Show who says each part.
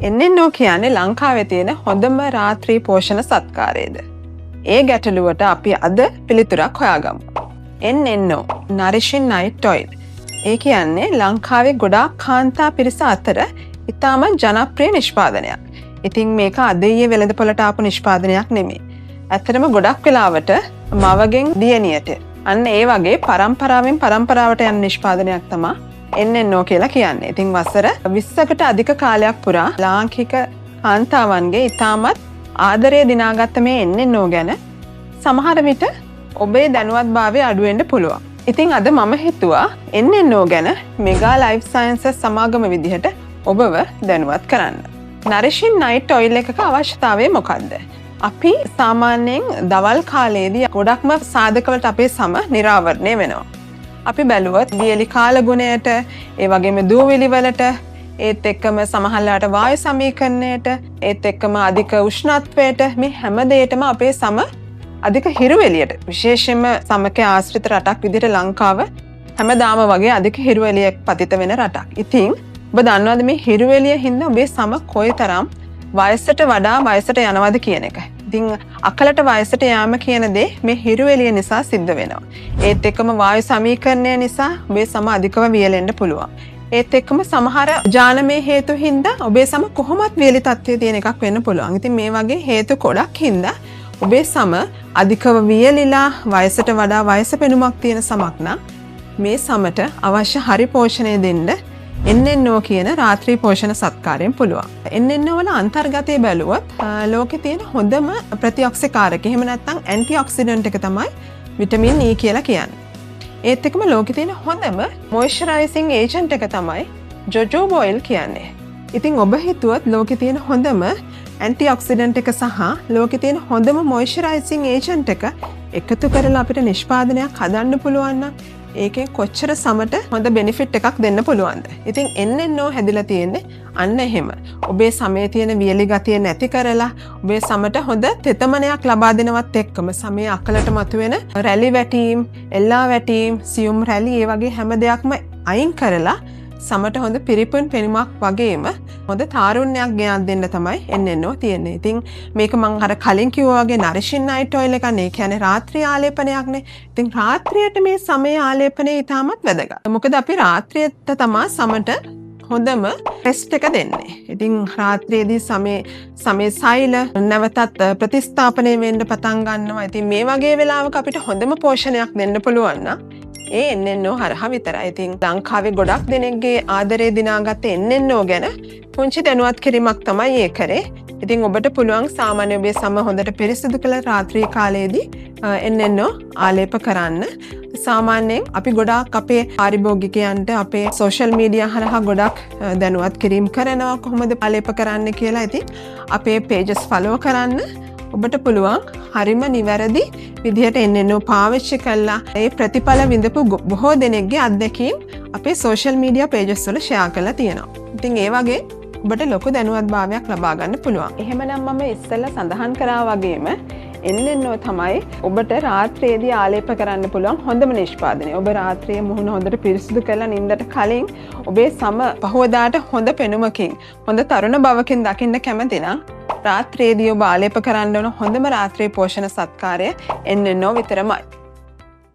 Speaker 1: එන්නෙන්නෝ කියන්නේ ලංකාවේ තියෙන හොඳම රාත්‍රී පෝෂණ සත්කාරයේද? ඒ ගැටලුවට අපි අද පිළිතුරක් හොයාගමු. එන්නෙන්නෝ nourishing night oil. ඒ කියන්නේ ලංකාවේ ගොඩාක් කාන්තා පිරිස අතර ඉතාම ජනප්‍රිය නිෂ්පාදනයක්. ඉතින් මේක අද ඊයේ වෙළඳපොළට ආපු නිෂ්පාදනයක් නෙමෙයි. ඇත්තටම ගොඩක් වෙලාවට මවගෙන් දියණියට අන්න ඒ වගේ පරම්පරාවෙන් පරම්පරාවට යන නිෂ්පාදනයක් තමයි එන්නෙන්නෝ කියලා කියන්නේ. ඉතින් වසර 20කට අධික කාලයක් පුරා ලාංකික කාන්තාවන්ගේ ඉතාමත් ආදරය දිනාගත්ත මේ එන්නෙන්නෝ ගැන සමහර විට ඔබේ දැනුවත්භාවය අඩු වෙන්න පුළුවන්. ඉතින් අද මම හිතුවා එන්නෙන්නෝ ගැන මෙගා ලයිෆ් සයන්සස් සමාගම විදිහට ඔබව දැනුවත් කරන්න. nourishing night oil එකක අවශ්‍යතාවය මොකක්ද? අපි සාමාන්‍යයෙන් දවල් කාලයේදී ගොඩක්ම සාධකවලට අපේ සම නිරාවරණය වෙනවා. අපි බැලුවොත් වියලි කාලගුණයට, ඒ වගේම දූවිලි වලට, ඒත් එක්කම සමහරලාට වායු සමීකරණයට, ඒත් එක්කම අධික උෂ්ණත්වයට මේ හැම දෙයකම අපේ සම අධික හිරු එළියට, විශේෂයෙන්ම සමක ආශ්‍රිත රටක් විදිහට ලංකාව හැමදාම වගේ අධික හිරු එළියක් පතිත වෙන රටක්. ඉතින් ඔබ දන්නවද මේ හිරු එළිය හින්දා ඔබේ සම කොයිතරම් වයසට වඩා වයසට යනවද කියන එක? ඉතින් අකලට වයසට යාම කියන දේ මේ හිරු එළිය නිසා සිද්ධ වෙනවා. ඒත් එක්කම වායු සමීකරණය නිසා ඔබේ සම අධිකව වියලෙන්න පුළුවන්. ඒත් එක්කම සමහර ජානමය හේතු හින්දා ඔබේ සම කොහොමත් වියලි තත්ත්වයේ තියෙන එකක් වෙන්න පුළුවන්. ඉතින් මේ වගේ හේතු ගොඩක් හින්දා ඔබේ සම අධිකව වියලිලා වයසට වඩා වයස පෙනුමක් තියෙන සමක් නම් මේ සමට අවශ්‍ය හරි පෝෂණය දෙන්න එන්නෙන්නෝ කියන රාත්‍රී පෝෂණ සත්කාරයෙන් පුළුවන්. එන්නෙන්නෝ වල අන්තර්ගතය බැලුවොත් ලෝකේ තියෙන හොඳම ප්‍රතිඔක්සිකාරක, එහෙම නැත්නම් ඇන්ටිඔක්සිඩන්ට් එක තමයි විටමින් E කියලා කියන්නේ. ඒත් එක්කම ලෝකේ තියෙන හොඳම මොයිස්චරයිසිං ඒජන්ට් එක තමයි ජොජෝබා ඔයිල් කියන්නේ. ඉතින් ඔබ හිතුවත් ලෝකේ තියෙන හොඳම ඇන්ටිඔක්සිඩන්ට් එක සහ ලෝකේ තියෙන හොඳම මොයිස්චරයිසිං ඒජන්ට් එක එකතු කරලා අපිට නිෂ්පාදනයක් හදන්න පුළුවන් නම් ඒකෙන් කොච්චර සමට හොඳ බෙනිෆිට් එකක් දෙන්න පුළුවන්ද? ඉතින් එන්නෙන්නෝ හැදිලා තියෙන්නේ අන්න එහෙම. ඔබේ සමේ තියෙන වියලි ගතිය නැති කරලා ඔබේ සමට හොඳ තෙතමනයක් ලබා දෙනවත් එක්කම සමේ අකලට මතුවෙන රැලි වැටීම්, එල්ලා වැටීම්, සියුම් රැලි ඒ වගේ හැම දෙයක්ම අයින් කරලා සමට හොඳ පිරිපුන් පෙනුමක් වගේම හොඳ තාරුණ්‍යයක් ගෙනත් දෙන්න තමයි එන්නෙන්නෝ තියෙන්නේ. ඉතින් මේක මම අර කලින් කිව්වා වගේ nourishing night oil එකක් නේ. කියන්නේ රාත්‍රී ආලේපනයක්නේ. ඉතින් රාත්‍රියට මේ සමේ ආලේපනය ඉතාමත් වැදගත්. මොකද අපි රාත්‍රියට තමයි සමට හොඳම රෙස්ට් එක දෙන්නේ. ඉතින් රාත්‍රියේදී සමේ සෛල නැවතත් ප්‍රතිස්ථාපනය වෙන්න පටන් ගන්නවා. ඉතින් මේ වගේ වෙලාවක අපිට හොඳම පෝෂණයක් දෙන්න පුළුවන් නම් ඒ එන්නෙන්නෝ හරහා විතරයි. ඉතින් ලංකාවේ ගොඩක් දෙනෙක්ගේ ආදරේ දිනාගත්ත එන්නෙන්නෝ ගැන පුංචි දැනුවත් කිරීමක් තමයි ඒ කරේ. ඉතින් ඔබට පුළුවන් සාමාන්‍ය ඔබේ සම හොඳට පිරිසිදු කළ රාත්‍රී කාලයේදී එන්නෙන්නෝ ආලේප කරන්න. සාමාන්‍යයෙන් අපි ගොඩාක් අපේ පාරිභෝගිකයන්ට අපේ සෝෂල් මීඩියා හරහා ගොඩක් දැනුවත් කිරීම කරනවා කොහොමද ආලේප කරන්න කියලා. ඉතින් අපේ පේජස් ෆලෝ කරන්න. ඔබට පුළුවන් හරිම නිවැරදි විදිහට එන්නෙන්නෝ පාවිච්චි කළා ඒ ප්‍රතිඵල විඳපු බොහෝ දෙනෙක්ගේ අත්දැකීම් අපේ සෝෂල් මීඩියා පේජස් වල ෂෙයා කරලා තියෙනවා. ඉතින් ඒ වගේ ඔබට ලොකු දැනුවත්භාවයක් ලබා ගන්න පුළුවන්. එහෙමනම් මම ඉස්සෙල්ලා සඳහන් කරා වගේම එන්නෙන්නෝ තමයි ඔබට රාත්‍රියේදී ආලේප කරන්න පුළුවන් හොඳම නිෂ්පාදනය. ඔබ රාත්‍රියේ මුහුණ හොඳට පිරිසිදු කරලා නිින්දට කලින් ඔබේ සම පහවදාට හොඳ පෙනුමකින් හොඳ තරුණ බවකින් දකින්න කැමති නම් රාත්‍රියේදී ඔබ ආලේප කරන්න ඕන හොඳම රාත්‍රී පෝෂණ සත්කාරය එන්නෙන්නෝ විතරමයි.